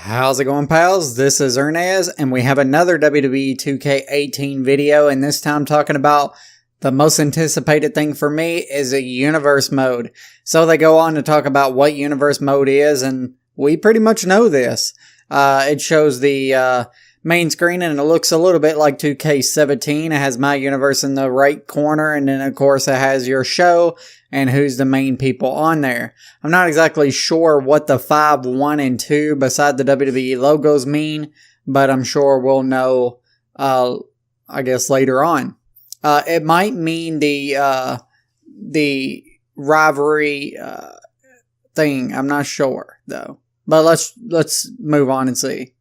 How's it going, pals? This is Ernest, and we have another WWE 2K18 video, and this time talking about the most anticipated thing for me is a universe mode. So they go on to talk about what universe mode is, and we pretty much know this. It shows the main screen, and it looks a little bit like 2K17. It has my universe in the right corner, and then of course it has your show and who's the main people on there. I'm not exactly sure what the 5, 1, and 2 beside the WWE logos mean, but I'm sure we'll know, I guess, later on. It might mean the rivalry thing. I'm not sure though. But let's move on and see.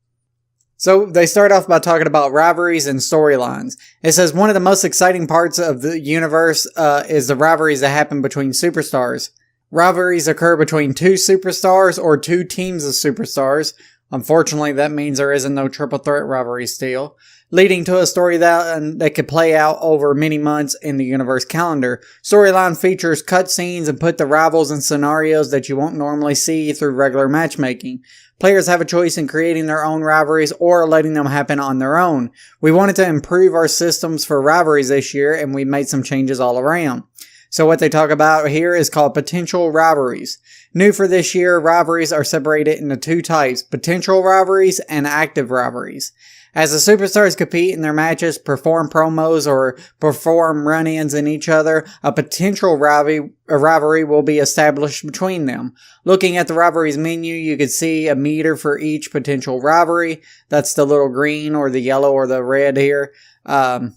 So they start off by talking about rivalries and storylines. It says one of the most exciting parts of the universe is the rivalries that happen between superstars. Rivalries occur between two superstars or two teams of superstars. Unfortunately, that means there isn't no triple threat rivalry still, leading to a story that could play out over many months in the universe calendar. Storyline features cutscenes and put the rivals in scenarios that you won't normally see through regular matchmaking. Players have a choice in creating their own rivalries or letting them happen on their own. We wanted to improve our systems for rivalries this year, and we made some changes all around. So what they talk about here is called potential rivalries. New for this year, rivalries are separated into two types, potential rivalries and active rivalries. As the superstars compete in their matches, perform promos, or perform run-ins in each other, a potential rivalry will be established between them. Looking at the rivalries menu, you can see a meter for each potential rivalry. That's the little green or the yellow or the red here on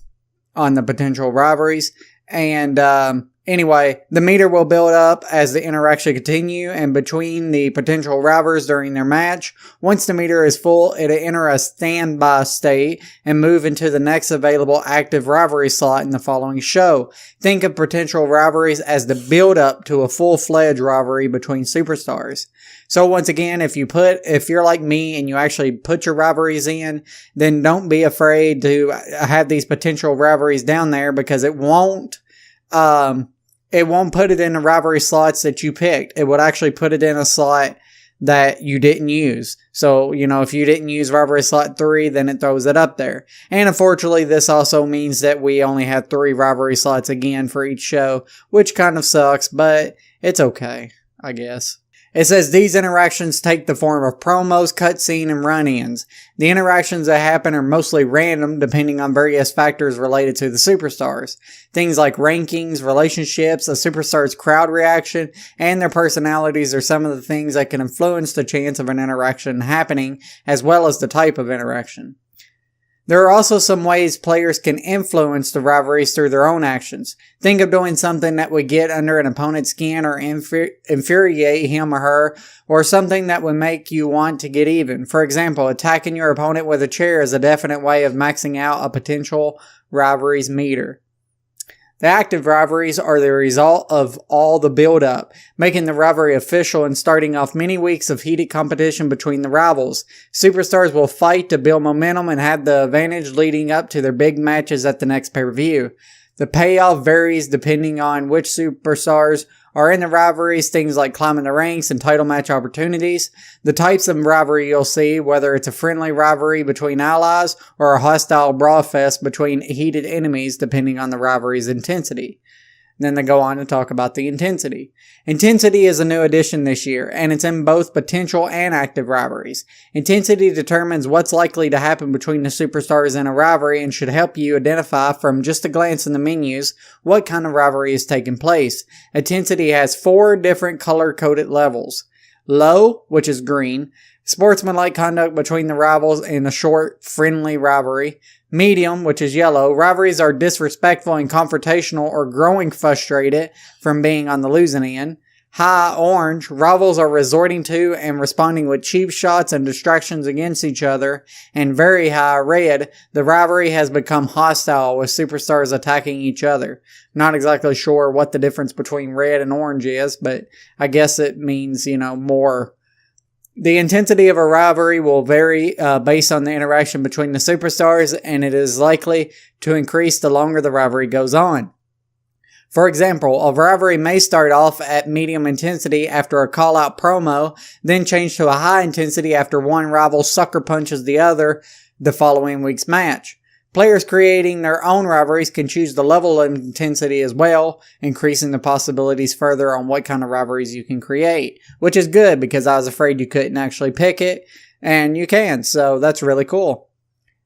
the potential rivalries. And anyway, the meter will build up as the interaction continue and between the potential rivals during their match. Once the meter is full, it'll enter a standby state and move into the next available active rivalry slot in the following show. Think of potential rivalries as the build up to a full-fledged rivalry between superstars. So once again, if you're like me and you actually put your rivalries in, then don't be afraid to have these potential rivalries down there, because it won't put it in the rivalry slots that you picked. It would actually put it in a slot that you didn't use. So, if you didn't use rivalry slot 3, then it throws it up there. And unfortunately, this also means that we only have 3 rivalry slots again for each show, which kind of sucks, but it's okay, I guess. It says these interactions take the form of promos, cutscene, and run-ins. The interactions that happen are mostly random depending on various factors related to the superstars. Things like rankings, relationships, a superstar's crowd reaction, and their personalities are some of the things that can influence the chance of an interaction happening, as well as the type of interaction. There are also some ways players can influence the rivalries through their own actions. Think of doing something that would get under an opponent's skin or infuriate him or her, or something that would make you want to get even. For example, attacking your opponent with a chair is a definite way of maxing out a potential rivalry's meter. The active rivalries are the result of all the build-up, making the rivalry official and starting off many weeks of heated competition between the rivals. Superstars will fight to build momentum and have the advantage leading up to their big matches at the next pay-per-view. The payoff varies depending on which superstars are in the rivalries, things like climbing the ranks and title match opportunities. The types of rivalry you'll see, whether it's a friendly rivalry between allies or a hostile brawl fest between heated enemies, depending on the rivalry's intensity. Then they go on to talk about the intensity. Intensity is a new addition this year, and it's in both potential and active rivalries. Intensity determines what's likely to happen between the superstars in a rivalry and should help you identify from just a glance in the menus what kind of rivalry is taking place. Intensity has 4 different color-coded levels. Low, which is green, sportsmanlike conduct between the rivals in a short, friendly rivalry. Medium, which is yellow, rivalries are disrespectful and confrontational or growing frustrated from being on the losing end. High, orange, rivals are resorting to and responding with cheap shots and distractions against each other. And very high, red, the rivalry has become hostile with superstars attacking each other. Not exactly sure what the difference between red and orange is, but I guess it means, more. The intensity of a rivalry will vary based on the interaction between the superstars, and it is likely to increase the longer the rivalry goes on. For example, a rivalry may start off at medium intensity after a call-out promo, then change to a high intensity after one rival sucker punches the other the following week's match. Players creating their own rivalries can choose the level of intensity as well, increasing the possibilities further on what kind of rivalries you can create, which is good because I was afraid you couldn't actually pick it, and you can, so that's really cool.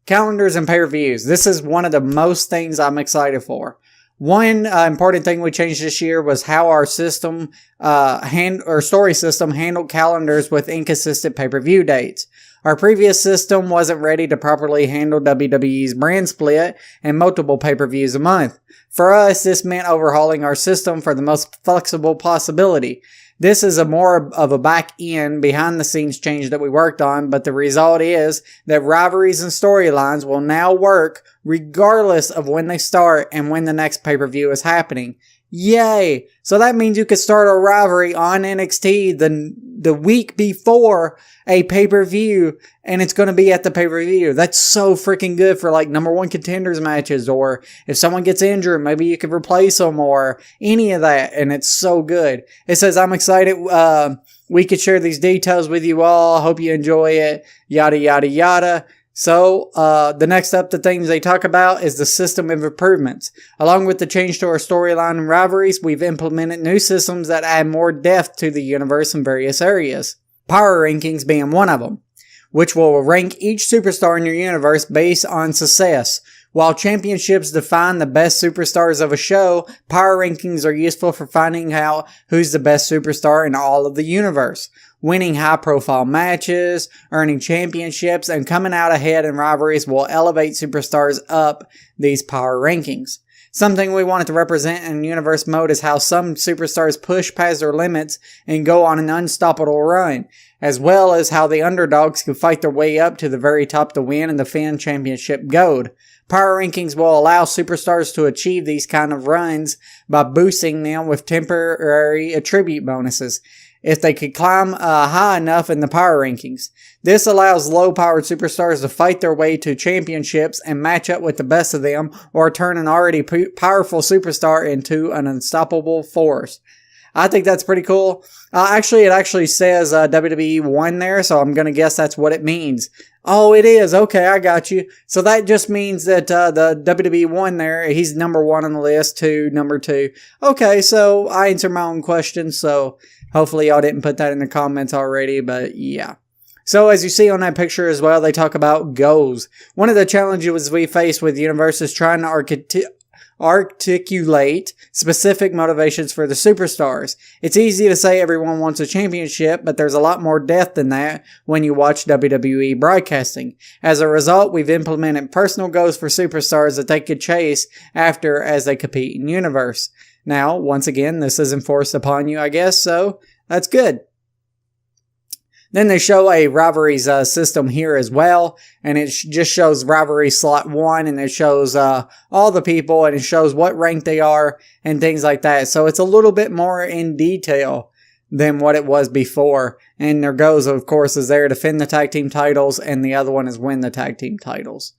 Calendars and pay-per-views. This is one of the most things I'm excited for. One important thing we changed this year was how our system, story system handled calendars with inconsistent pay-per-view dates. Our previous system wasn't ready to properly handle WWE's brand split and multiple pay-per-views a month. For us, this meant overhauling our system for the most flexible possibility. This is a more of a back-end, behind-the-scenes change that we worked on, but the result is that rivalries and storylines will now work regardless of when they start and when the next pay-per-view is happening. Yay! So that means you could start a rivalry on NXT the week before a pay-per-view, and it's going to be at the pay-per-view. That's so freaking good for like number one contenders matches, or if someone gets injured, maybe you could replace them or any of that, and it's so good. It says, I'm excited we could share these details with you all. Hope you enjoy it. Yada, yada, yada. So, the next up, the things they talk about is the system of improvements. Along with the change to our storyline and rivalries, we've implemented new systems that add more depth to the universe in various areas. Power rankings being one of them, which will rank each superstar in your universe based on success. While championships define the best superstars of a show, power rankings are useful for finding out who's the best superstar in all of the universe. Winning high-profile matches, earning championships, and coming out ahead in rivalries will elevate superstars up these power rankings. Something we wanted to represent in universe mode is how some superstars push past their limits and go on an unstoppable run, as well as how the underdogs can fight their way up to the very top to win and defend championship gold. Power rankings will allow superstars to achieve these kind of runs by boosting them with temporary attribute bonuses if they could climb high enough in the power rankings. This allows low-powered superstars to fight their way to championships and match up with the best of them, or turn an already powerful superstar into an unstoppable force. I think that's pretty cool. It actually says WWE 1 there, so I'm going to guess that's what it means. Oh, it is. Okay, I got you. So that just means that the WWE 1 there, he's number 1 on the list, number 2. Okay, so I answered my own question, so hopefully y'all didn't put that in the comments already, but yeah. So as you see on that picture as well, they talk about goals. One of the challenges we face with the universe is trying to articulate specific motivations for the superstars. It's easy to say everyone wants a championship, but there's a lot more depth than that when you watch WWE broadcasting. As a result, we've implemented personal goals for superstars that they could chase after as they compete in universe. Now, once again, this is enforced upon you, I guess, so that's good. Then they show a rivalries system here as well, and it just shows rivalry slot 1, and it shows all the people, and it shows what rank they are, and things like that. So it's a little bit more in detail than what it was before. And their goals, of course, is there to defend the tag team titles, and the other one is win the tag team titles.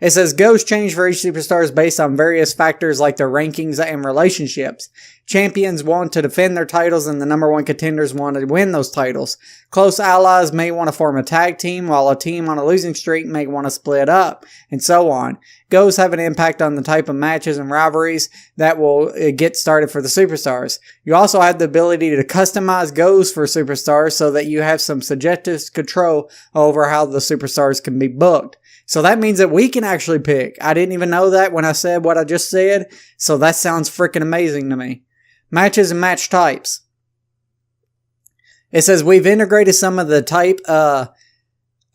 It says goals change for each superstars based on various factors like their rankings and relationships. Champions want to defend their titles and the number 1 contenders want to win those titles. Close allies may want to form a tag team while a team on a losing streak may want to split up, and so on. Goals have an impact on the type of matches and rivalries that will get started for the superstars. You also have the ability to customize goals for superstars so that you have some subjective control over how the superstars can be booked. So that means that we can actually pick. I didn't even know that when I said what I just said, so that sounds freaking amazing to me. Matches and match types. It says we've integrated some of the type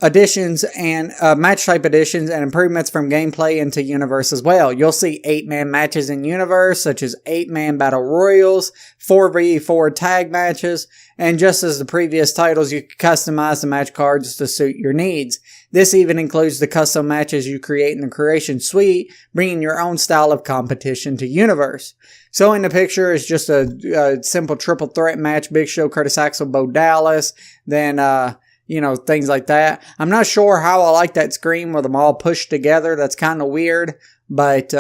additions and match type additions and improvements from gameplay into Universe as well. You'll see 8-man matches in Universe, such as 8-man battle royals, 4v4 tag matches, and just as the previous titles, you can customize the match cards to suit your needs. This even includes the custom matches you create in the creation suite, bringing your own style of competition to Universe. So in the picture is just a simple triple threat match, Big Show, Curtis Axel, Bo Dallas, then things like that. I'm not sure how I like that screen with them all pushed together. That's kind of weird, but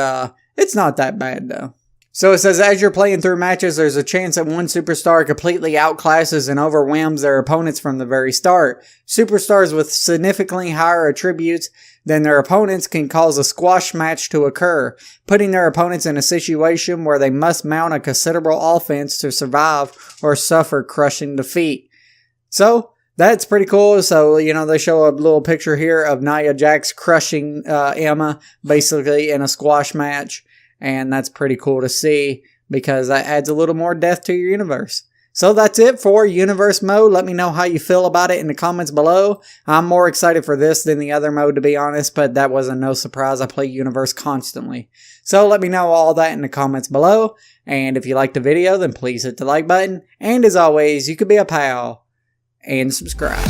it's not that bad though. So it says, as you're playing through matches, there's a chance that one superstar completely outclasses and overwhelms their opponents from the very start. Superstars with significantly higher attributes than their opponents can cause a squash match to occur, putting their opponents in a situation where they must mount a considerable offense to survive or suffer crushing defeat. So, that's pretty cool. So, you know, they show a little picture here of Nia Jax crushing Emma, basically in a squash match. And that's pretty cool to see because that adds a little more depth to your universe. So that's it for Universe Mode. Let me know how you feel about it in the comments below. I'm more excited for this than the other mode, to be honest, but that wasn't no surprise. I play Universe constantly. So let me know all that in the comments below. And if you liked the video, then please hit the like button. And as always, you could be a pal and subscribe.